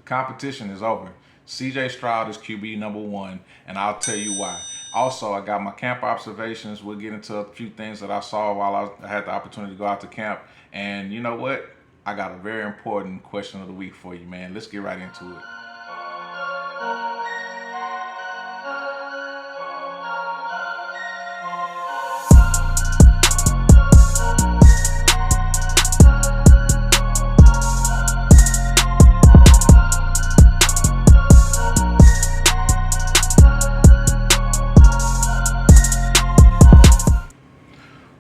The competition is over. CJ Stroud is QB number one, and I'll tell you why. Also, I got my camp observations. We'll get into a few things that I saw while I had the opportunity to go out to camp. And you know what? I got a very important question of the week for you, man. Let's get right into it.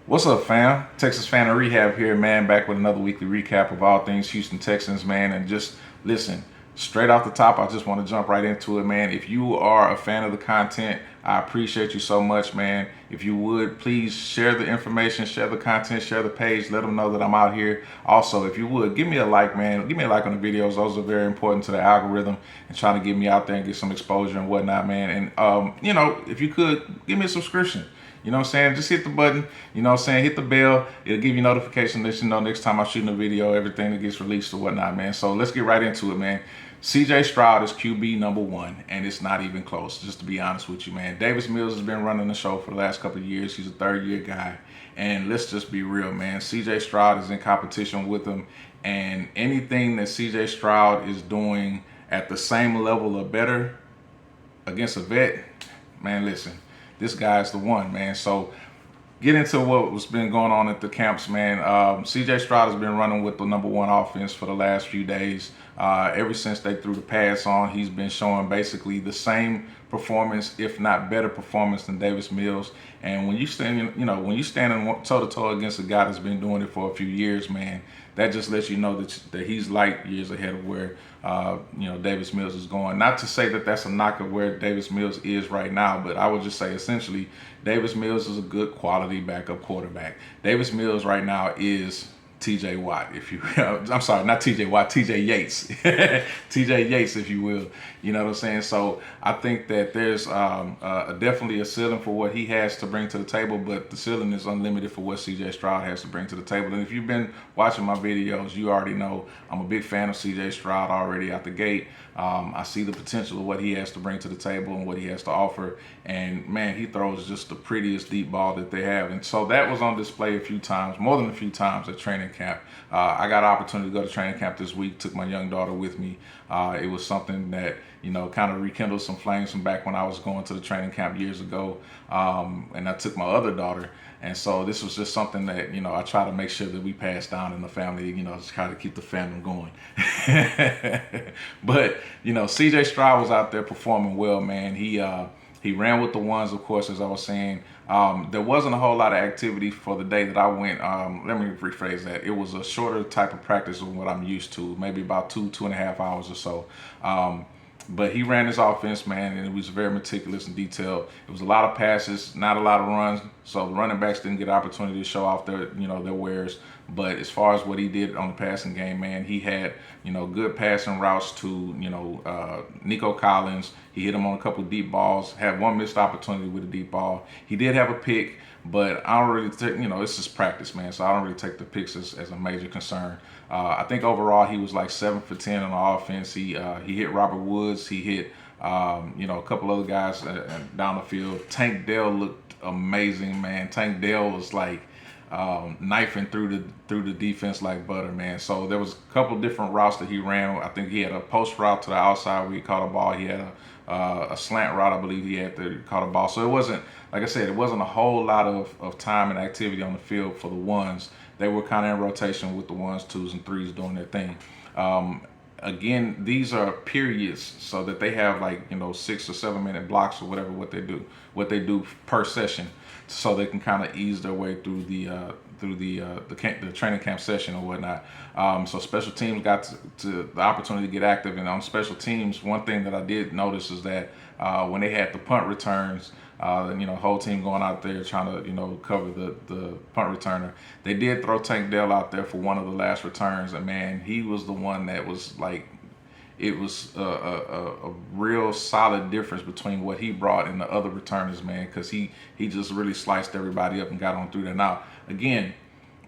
What's up, fam? Texas Fan of Rehab here, man. Back with another weekly recap of all things Houston Texans, man. And just listen, straight off the top, I just want to jump right into it, man. If you are a fan of the content, I appreciate you so much, man. If you would, please share the information, share the content, share the page. Let them know that I'm out here. Also, if you would, give me a like, man. Give me a like on the videos. Those are very important to the algorithm and trying to get me out there and get some exposure and whatnot, man. And, if you could, give me a subscription. You know what I'm saying? Just hit the button, you know what I'm saying? Hit the bell. It'll give you notification, let you know next time I'm shooting a video, everything that gets released or whatnot, man. So let's get right into it, man. CJ Stroud is QB number one, and it's not even close, just to be honest with you, man. Davis Mills has been running the show for the last couple of years. He's a third-year guy. And let's just be real, man. CJ Stroud is in competition with him, and anything that CJ Stroud is doing at the same level or better against a vet, man, listen. This guy's the one, man. So get into what's been going on at the camps, man. CJ Stroud has been running with the number one offense for the last few days. Ever since they threw the pass on, he's been showing basically the same performance, if not better performance than Davis Mills. And when you stand, when you standing toe to toe against a guy that's been doing it for a few years, man, that just lets you know that he's light years ahead of where Davis Mills is going. Not to say that that's a knock of where Davis Mills is right now, but I would just say essentially Davis Mills is a good quality backup quarterback. Davis Mills right now is TJ Watt, if you I'm sorry, not TJ Watt, TJ Yates. TJ Yates, if you will. You know what I'm saying? So I think that there's definitely a ceiling for what he has to bring to the table, but the ceiling is unlimited for what CJ Stroud has to bring to the table. And if you've been watching my videos, you already know I'm a big fan of CJ Stroud already out the gate. I see the potential of what he has to bring to the table and what he has to offer. And man, he throws just the prettiest deep ball that they have. And so that was on display a few times, more than a few times at training camp. I got an opportunity to go to training camp this week, took my young daughter with me. It was something that, kind of rekindled some flames from back when I was going to the training camp years ago. And I took my other daughter. And so this was just something that, I try to make sure that we pass down in the family, just try to keep the fandom going. But, CJ Stroud was out there performing well, man. He ran with the ones, of course, as I was saying. There wasn't a whole lot of activity for the day that I went. Let me rephrase that. It was a shorter type of practice than what I'm used to, maybe about 2.5 hours or so. But he ran his offense, man, and it was very meticulous and detailed. It was a lot of passes, not a lot of runs, so the running backs didn't get an opportunity to show off their wares. But as far as what he did on the passing game, man, he had, good passing routes to, Nico Collins. He hit him on a couple of deep balls, had one missed opportunity with a deep ball. He did have a pick, but I don't really take, it's just practice, man, so I don't really take the picks as a major concern. I think overall he was like 7 for 10 on the offense. He hit Robert Woods. He hit, a couple other guys down the field. Tank Dell looked amazing, man. Tank Dell was like knifing through the defense like butter, man. So there was a couple different routes that he ran. I think he had a post route to the outside where he caught a ball. He had a slant route, I believe he had to caught a ball. So it wasn't, like I said, it wasn't a whole lot of time and activity on the field for the ones. They were kind of in rotation with the ones, twos, and threes doing their thing. Again, these are periods so that they have 6 or 7 minute blocks or whatever what they do per session, so they can kind of ease their way through the training camp session or whatnot. So special teams got to the opportunity to get active, and on special teams, one thing that I did notice is that when they had the punt returns, whole team going out there trying to, cover the punt returner. They did throw Tank Dell out there for one of the last returns, and man, he was the one that was it was a real solid difference between what he brought and the other returners, man, because he just really sliced everybody up and got on through there. Now, again,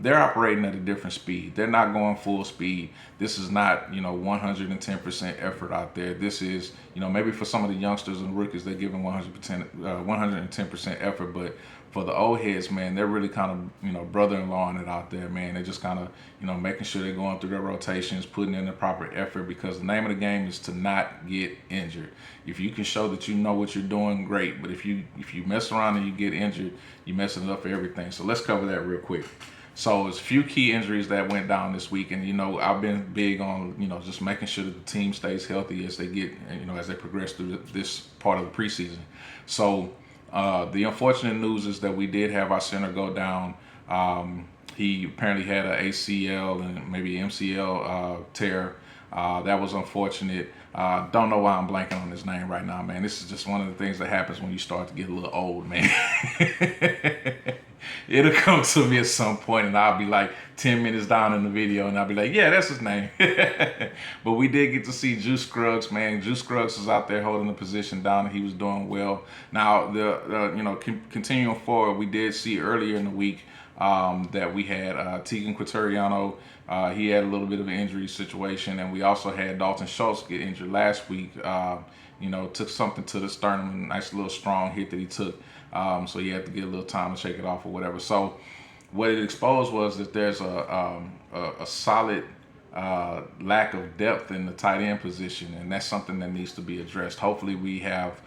they're operating at a different speed. They're not going full speed. This is not, 110% effort out there. This is, maybe for some of the youngsters and rookies, they're giving 110% effort, but for the old heads, man, they're really kind of, brother-in-lawing it out there, man. They're just kind of, making sure they're going through their rotations, putting in the proper effort, because the name of the game is to not get injured. If you can show that you know what you're doing, great. But if you mess around and you get injured, you're messing it up for everything. So let's cover that real quick. So there's a few key injuries that went down this week, and I've been big on just making sure that the team stays healthy as they get as they progress through this part of the preseason. So the unfortunate news is that we did have our center go down. He apparently had an ACL and maybe MCL tear. That was unfortunate. Don't know why I'm blanking on his name right now, man. This is just one of the things that happens when you start to get a little old, man. It'll come to me at some point, and I'll be like 10 minutes down in the video, and I'll be like, yeah, that's his name. But we did get to see Juice Scruggs, man. Juice Scruggs was out there holding the position down, and he was doing well. Now, continuing forward, we did see earlier in the week that we had Tegan Quateriano. He had a little bit of an injury situation, and we also had Dalton Schultz get injured last week. Took something to the sternum, nice little strong hit that he took. So he had to get a little time to shake it off or whatever. So what it exposed was that there's a solid lack of depth in the tight end position, and that's something that needs to be addressed. Hopefully we have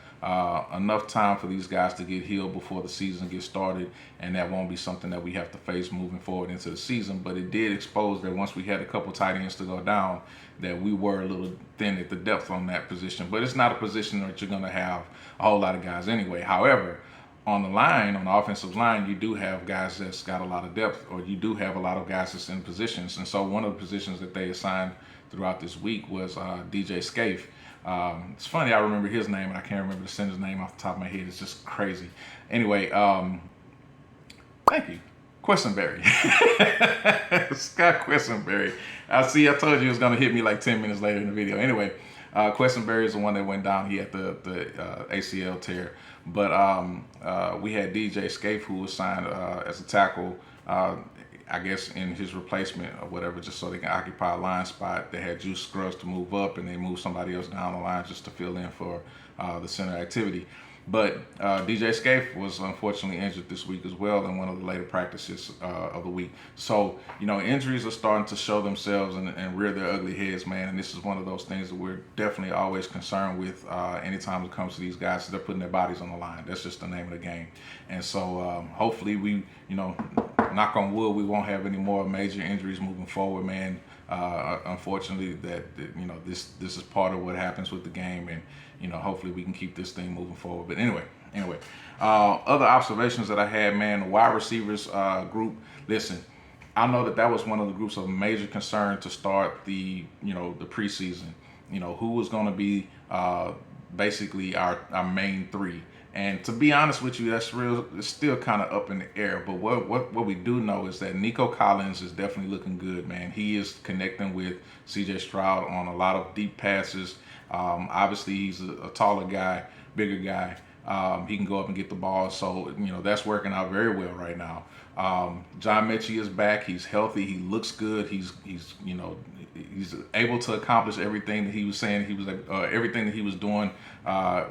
enough time for these guys to get healed before the season gets started, and that won't be something that we have to face moving forward into the season. But it did expose that once we had a couple tight ends to go down, that we were a little thin at the depth on that position. But it's not a position that you're going to have a whole lot of guys anyway. However, on the line, on the offensive line, you do have guys that's got a lot of depth, or you do have a lot of guys that's in positions. And so one of the positions that they assigned throughout this week was DJ Scaife. It's funny, I remember his name, and I can't remember the center's name off the top of my head. It's just crazy. Anyway, thank you. Questenberry. Scott Questenberry. I told you it was going to hit me like 10 minutes later in the video. Anyway, Questenberry is the one that went down. He had the ACL tear. But we had DJ Scaife, who was signed as a tackle, I guess in his replacement or whatever, just so they can occupy a line spot. They had Juice Scruggs to move up, and they moved somebody else down the line just to fill in for the center activity. But DJ Scaife was unfortunately injured this week as well in one of the later practices of the week. So, injuries are starting to show themselves and rear their ugly heads, man. And this is one of those things that we're definitely always concerned with anytime it comes to these guys. They're putting their bodies on the line. That's just the name of the game. And so hopefully we, knock on wood, we won't have any more major injuries moving forward, man. Unfortunately, that this is part of what happens with the game, and hopefully we can keep this thing moving forward. But anyway, other observations that I had, man, the wide receivers group. Listen, I know that was one of the groups of major concern to start the the preseason. Who was going to be basically our main three. And to be honest with you, it's still kind of up in the air. But what we do know is that Nico Collins is definitely looking good, man. He is connecting with CJ Stroud on a lot of deep passes. Obviously, he's a taller guy, bigger guy. He can go up and get the ball. So, that's working out very well right now. John Mechie is back. He's healthy. He looks good. He's able to accomplish everything that he was saying everything that he was doing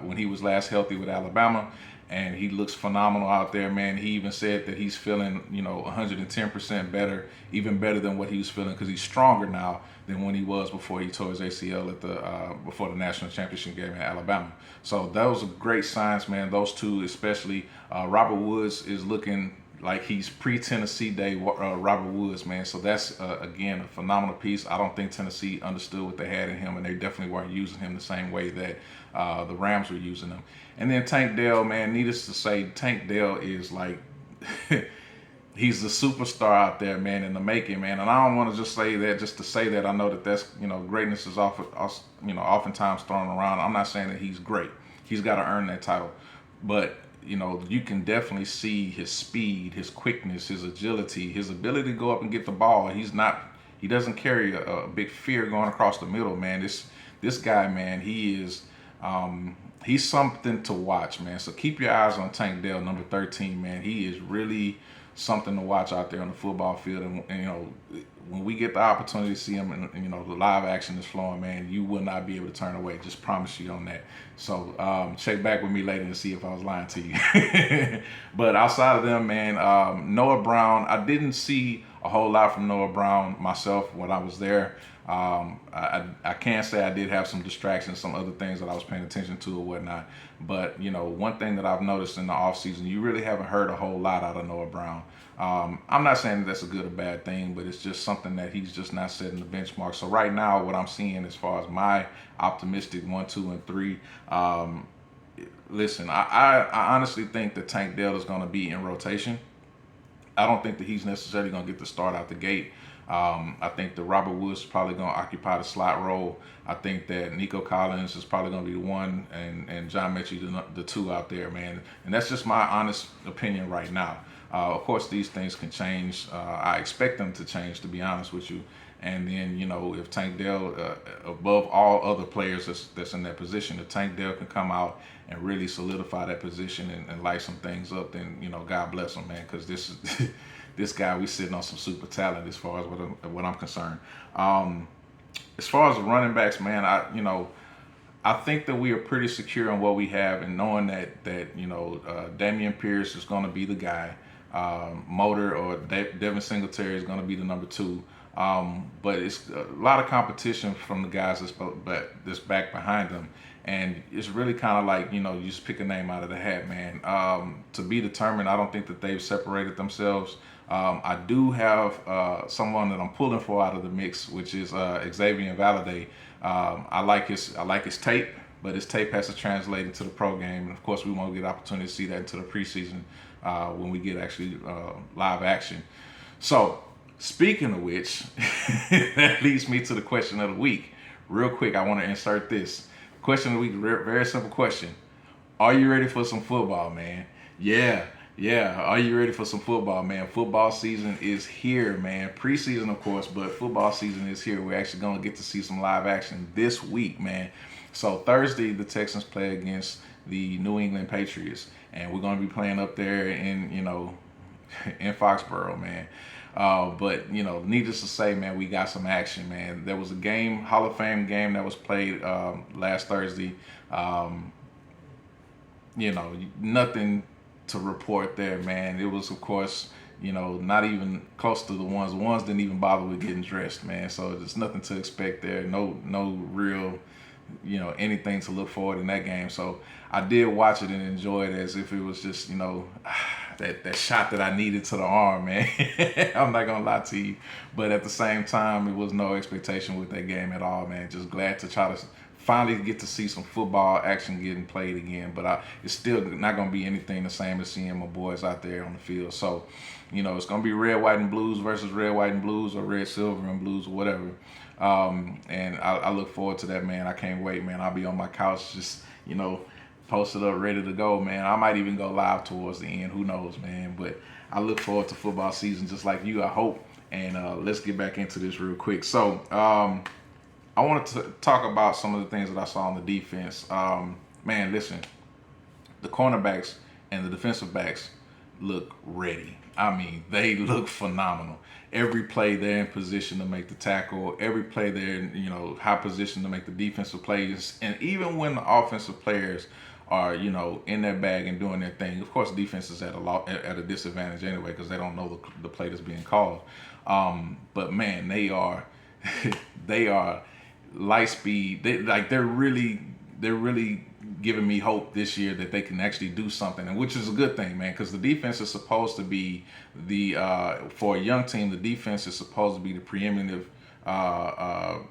when he was last healthy with Alabama, and he looks phenomenal out there, man. He even said that he's feeling 110% better, even better than what he was feeling, because he's stronger now than when he was before he tore his ACL at before the national championship game in Alabama. So those are great signs, man. Those two especially. Robert Woods is looking like he's pre-Tennessee Day Robert Woods, man. So that's, again, a phenomenal piece. I don't think Tennessee understood what they had in him, and they definitely weren't using him the same way that the Rams were using him. And then Tank Dell, man, needless to say, Tank Dell is like, he's the superstar out there, man, in the making, man. And I don't want to just say that just to say that. I know that that's, greatness is oftentimes thrown around. I'm not saying that he's great. He's got to earn that title. But you can definitely see his speed, his quickness, his agility, his ability to go up and get the ball. He doesn't carry a big fear going across the middle, man. This guy, man, he is, he's something to watch, man. So keep your eyes on Tank Dell, number 13, man. He is really something to watch out there on the football field. And when we get the opportunity to see him, and the live action is flowing, man, you will not be able to turn away. Just promise you on that. So check back with me later and see if I was lying to you. But outside of them, man, Noah Brown, I didn't see a whole lot from Noah Brown myself when I was there. I can say I did have some distractions, some other things that I was paying attention to or whatnot. But, one thing that I've noticed in the offseason, you really haven't heard a whole lot out of Noah Brown. I'm not saying that's a good or bad thing, but it's just something that he's just not setting the benchmark. So right now, what I'm seeing as far as my optimistic 1, 2, and 3, listen, I honestly think that Tank Dell is going to be in rotation. I don't think that he's necessarily going to get the start out the gate. I think that Robert Woods is probably going to occupy the slot role. I think that Nico Collins is probably going to be the one, and John Mechie the two out there, man. And that's just my honest opinion right now. Of course, these things can change. I expect them to change, to be honest with you. And then, if Tank Dell, above all other players that's in that position, if Tank Dell can come out and really solidify that position and light some things up, then, God bless him, man, because this is this guy, we sitting on some super talent as far as what I'm concerned. As far as the running backs, man, I think that we are pretty secure on what we have, and knowing that Dameon Pierce is going to be the guy. Motor or Devin Singletary is going to be the number 2. But it's a lot of competition from the guys that's back behind them. And it's really kind of like, you just pick a name out of the hat, man. To be determined, I don't think that they've separated themselves. I do have someone that I'm pulling for out of the mix, which is Xavier Valade. I like his tape, but his tape has to translate into the pro game. And of course, we won't get an opportunity to see that into the preseason when we get actually live action. So, speaking of which, that leads me to the question of the week. Real quick, I want to insert this. Question of the week, very simple question. Are you ready for some football, man? Yeah. Are you ready for some football, man? Football season is here, man. Preseason, of course, but football season is here. We're actually going to get to see some live action this week, man. So Thursday, the Texans play against the New England Patriots, and we're going to be playing up there in Foxborough, man. But, needless to say, man, we got some action, man. There was a game, Hall of Fame game that was played last Thursday. Nothing to report there, man. It was, of course, not even close to the ones. The ones didn't even bother with getting dressed, man. So there's nothing to expect there. No real, anything to look forward in that game. So I did watch it and enjoy it as if it was just, that shot that I needed to the arm, man. I'm not gonna lie to you, but at the same time, it was no expectation with that game at all, man. Just glad to try to finally get to see some football action getting played again. But it's still not gonna be anything the same as seeing my boys out there on the field. So, it's gonna be red, white, and blues versus red, white, and blues, or red, silver, and blues, or whatever. And I look forward to that, man. I can't wait, man. I'll be on my couch just, posted up, ready to go, man. I might even go live towards the end. Who knows, man? But I look forward to football season just like you, I hope. And let's get back into this real quick. So I wanted to talk about some of the things that I saw on the defense. Man, listen, the cornerbacks and the defensive backs look ready. I mean, they look phenomenal. Every play they're in position to make the tackle. Every play they're in, high position to make the defensive plays. And even when the offensive players are, in their bag and doing their thing. Of course, defense is at a disadvantage anyway because they don't know the play that's being called. But man, they are light speed. They're really giving me hope this year that they can actually do something, and which is a good thing, man, because the defense is supposed to be for a young team, the defense is supposed to be the preeminent fire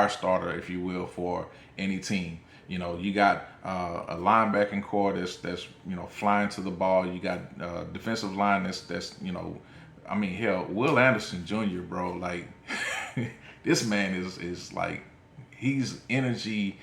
starter, if you will, for any team. You got a linebacking core that's flying to the ball. You got defensive line that's I mean, hell, Will Anderson Jr., bro, like this man is like, he's energy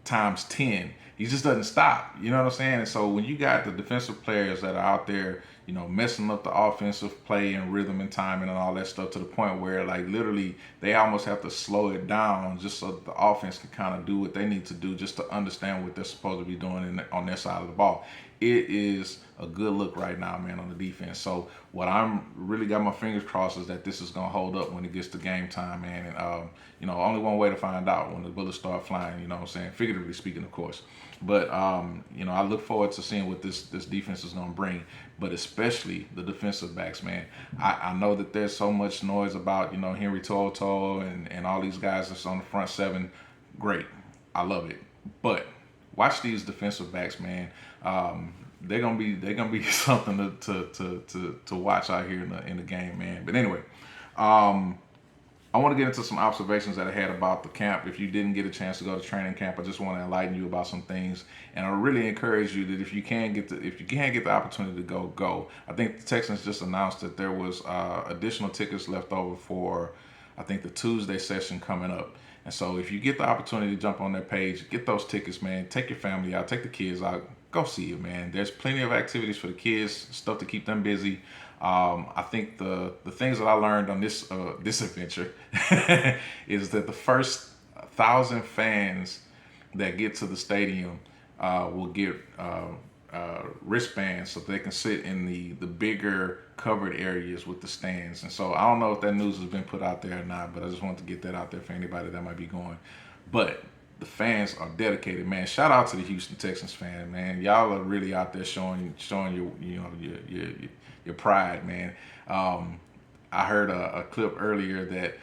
times 10. He just doesn't stop. You know what I'm saying? And so when you got the defensive players that are out there, messing up the offensive play and rhythm and timing and all that stuff to the point where like literally they almost have to slow it down just so that the offense can kind of do what they need to do just to understand what they're supposed to be doing on their side of the ball. It is a good look right now, man, on the defense. So what I'm really got my fingers crossed is that this is going to hold up when it gets to game time, man. And, only one way to find out when the bullets start flying, you know what I'm saying? Figuratively speaking, of course. But, I look forward to seeing what this defense is going to bring, but especially the defensive backs, man. I know that there's so much noise about, Henry Toto and all these guys that's on the front seven. Great. I love it. But watch these defensive backs, man. They're gonna be something to watch out here in the game, man. But anyway, I want to get into some observations that I had about the camp. If you didn't get a chance to go to training camp, I just want to enlighten you about some things, and I really encourage you that if you can't get the opportunity to go. I think the Texans just announced that there was additional tickets left over for, I think, the Tuesday session coming up. And so if you get the opportunity to jump on their page, get those tickets, man. Take your family out, take the kids out, go see it, man. There's plenty of activities for the kids, stuff to keep them busy. I think the things that I learned on this adventure is that the first 1,000 fans that get to the stadium will get wristbands so they can sit in the bigger covered areas with the stands. And so I don't know if that news has been put out there or not, but I just wanted to get that out there for anybody that might be going. But the fans are dedicated, man. Shout out to the Houston Texans fan, man. Y'all are really out there showing your pride, man. I heard a clip earlier that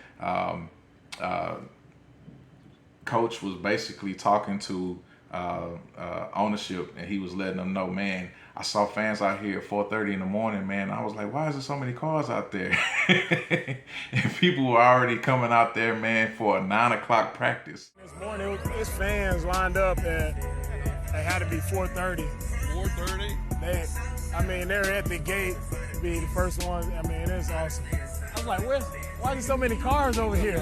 Coach was basically talking to ownership, and he was letting them know, man, I saw fans out here at 4:30 in the morning, man. I was like, why is there so many cars out there? And people were already coming out there, man, for a 9 o'clock practice. This morning, it's fans lined up at, it had to be 4:30. 4:30? They're at the gate to be the first ones. It's awesome. I was like, why are there so many cars over here?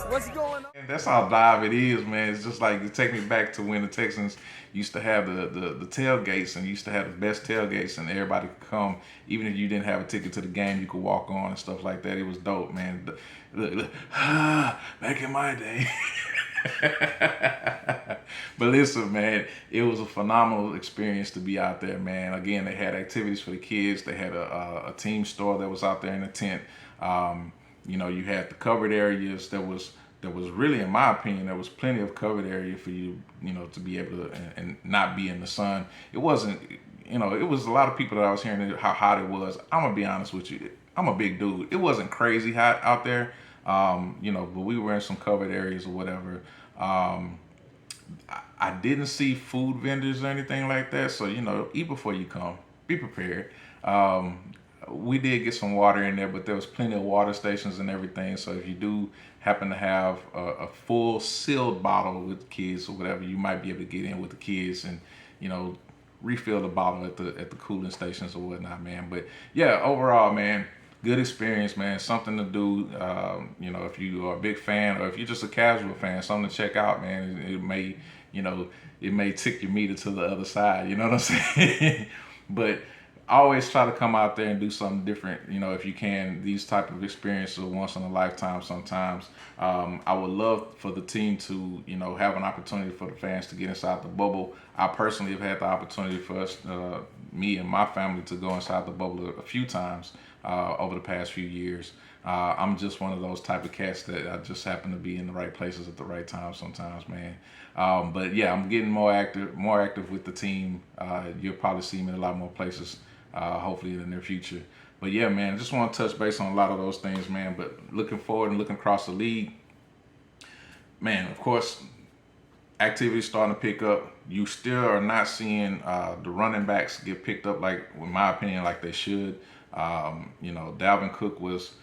What's going on? And that's how live it is, man. It's just like, it take me back to when the Texans used to have the tailgates, and used to have the best tailgates, and everybody could come. Even if you didn't have a ticket to the game, you could walk on and stuff like that. It was dope, man. Look, back in my day. But listen, man, it was a phenomenal experience to be out there, man. Again, they had activities for the kids. They had a team store that was out there in the tent. You had the covered areas. There was really, in my opinion, there was plenty of covered area for you, to be able to and not be in the sun. It wasn't, it was a lot of people that I was hearing how hot it was. I'm gonna be honest with you. I'm a big dude. It wasn't crazy hot out there, but we were in some covered areas or whatever. I didn't see food vendors or anything like that. So, eat before you come. Be prepared. We did get some water in there, but there was plenty of water stations and everything. So if you do happen to have a full sealed bottle with kids or whatever, you might be able to get in with the kids and, refill the bottle at the cooling stations or whatnot, man. But yeah, overall, man, good experience, man. Something to do, if you are a big fan, or if you're just a casual fan, something to check out, man. It may tick your meter to the other side, you know what I'm saying? But always try to come out there and do something different, if you can. These type of experiences are once in a lifetime sometimes. I would love for the team to, have an opportunity for the fans to get inside the bubble. I personally have had the opportunity for us, me and my family, to go inside the bubble a few times over the past few years. I'm just one of those type of cats that I just happen to be in the right places at the right time sometimes, man. But yeah, I'm getting more active with the team. You'll probably see me in a lot more places, hopefully in the near future. But yeah, man, I just want to touch base on a lot of those things, man. But looking forward and looking across the league, man, of course, activity's starting to pick up. You still are not seeing the running backs get picked up, like, in my opinion, like they should. Dalvin Cook was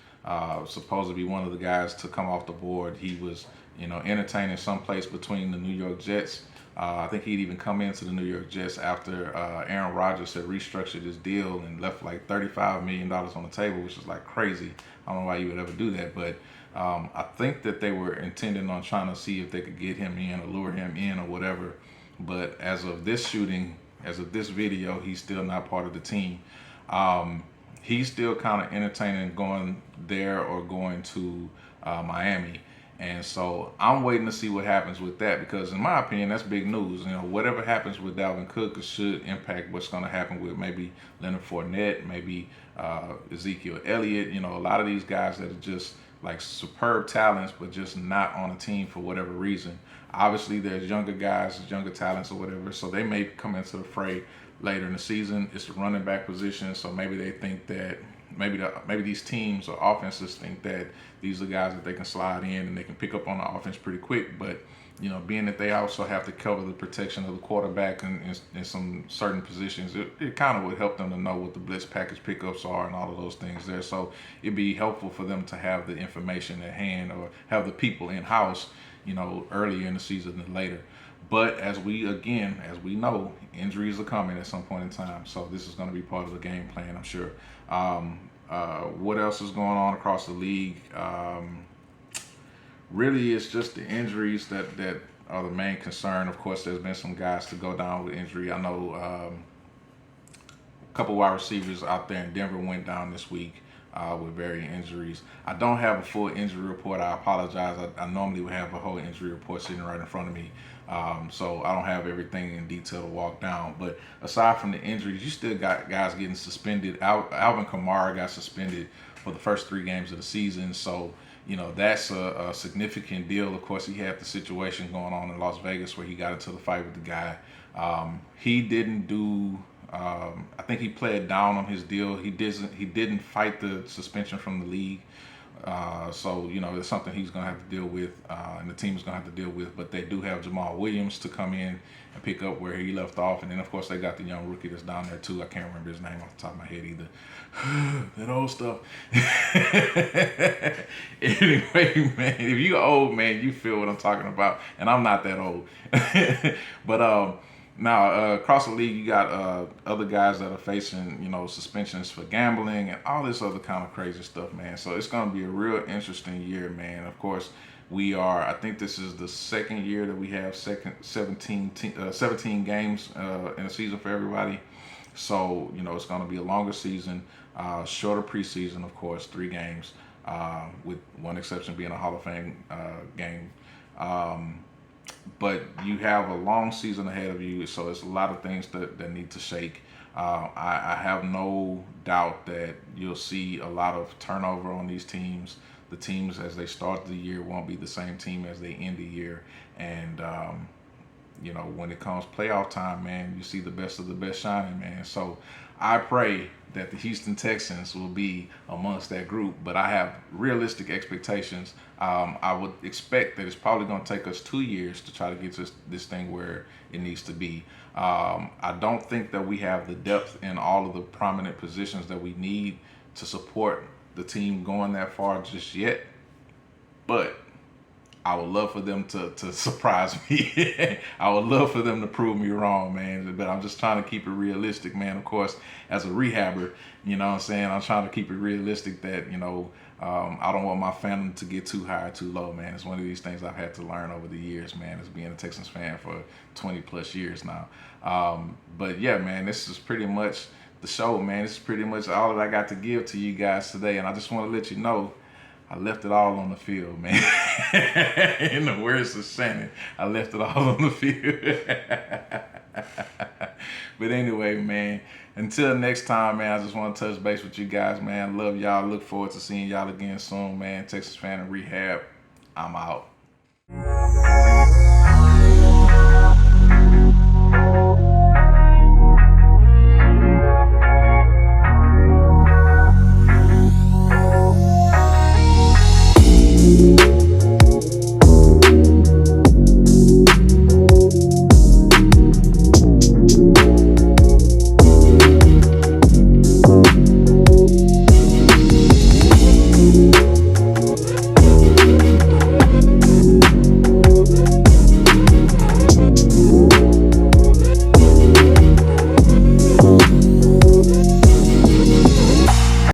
supposed to be one of the guys to come off the board. He was, entertaining someplace between the New York Jets. I think he'd even come into the New York Jets after Aaron Rodgers had restructured his deal and left like $35 million on the table, which is like crazy. I don't know why you would ever do that, but I think that they were intending on trying to see if they could get him in or lure him in or whatever. But as of this shooting, as of this video, he's still not part of the team. He's still kind of entertaining going there or going to Miami. And so I'm waiting to see what happens with that, because in my opinion, that's big news. You know, whatever happens with Dalvin Cook should impact what's going to happen with maybe Leonard Fournette, maybe Ezekiel Elliott. You know, a lot of these guys that are just like superb talents, but just not on a team for whatever reason. Obviously, there's younger guys, younger talents or whatever, so they may come into the fray later in the season. It's the running back position, so maybe they think that maybe these teams or offenses think that these are guys that they can slide in and they can pick up on the offense pretty quick. But you know, being that they also have to cover the protection of the quarterback in some certain positions, it kind of would help them to know what the blitz package pickups are and all of those things there. So it'd be helpful for them to have the information at hand or have the people in house, you know, earlier in the season than later. But as we know, injuries are coming at some point in time. So this is going to be part of the game plan, I'm sure. What else is going on across the league? Really, it's just the injuries that are the main concern. Of course, there's been some guys to go down with injury. I know a couple wide receivers out there in Denver went down this week with varying injuries. I don't have a full injury report. I apologize. I normally would have a whole injury report sitting right in front of me. So I don't have everything in detail to walk down. But aside from the injuries, you still got guys getting suspended. Alvin Kamara got suspended for the first 3 games of the season. So, you know, that's a significant deal. Of course, he had the situation going on in Las Vegas where he got into the fight with the guy. He didn't do... I think he played down on his deal. He didn't fight the suspension from the league. So, you know, it's something he's going to have to deal with, and the team's going to have to deal with. But they do have Jamal Williams to come in and pick up where he left off. And then, of course, they got the young rookie that's down there, too. I can't remember his name off the top of my head either. That old stuff. Anyway, man, if you're old, man, you feel what I'm talking about. And I'm not that old. But, now, across the league, you got other guys that are facing, you know, suspensions for gambling and all this other kind of crazy stuff, man. So it's going to be a real interesting year, man. Of course, I think this is the second year that we have 17 games in a season for everybody. So, you know, it's going to be a longer season, shorter preseason, of course, 3 games, with one exception being a Hall of Fame game. But you have a long season ahead of you, so it's a lot of things that need to shake. I have no doubt that you'll see a lot of turnover on these teams. The teams, as they start the year, won't be the same team as they end the year. And, you know, when it comes playoff time, man, you see the best of the best shining, man. So I pray that the Houston Texans will be amongst that group, but I have realistic expectations. I would expect that it's probably going to take us 2 years to try to get this thing where it needs to be. I don't think that we have the depth in all of the prominent positions that we need to support the team going that far just yet, but I would love for them to surprise me. I would love for them to prove me wrong, man. But I'm just trying to keep it realistic, man. Of course, as a rehabber, you know what I'm saying? I'm trying to keep it realistic that, you know, I don't want my fandom to get too high or too low, man. It's one of these things I've had to learn over the years, man, as being a Texans fan for 20 plus years now. But yeah, man, this is pretty much the show, man. This is pretty much all that I got to give to you guys today. And I just want to let you know, I left it all on the field, man. In the words of Shannon, I left it all on the field. But anyway, man, until next time, man, I just want to touch base with you guys, man. Love y'all. Look forward to seeing y'all again soon, man. Texas Fan in Rehab. I'm out.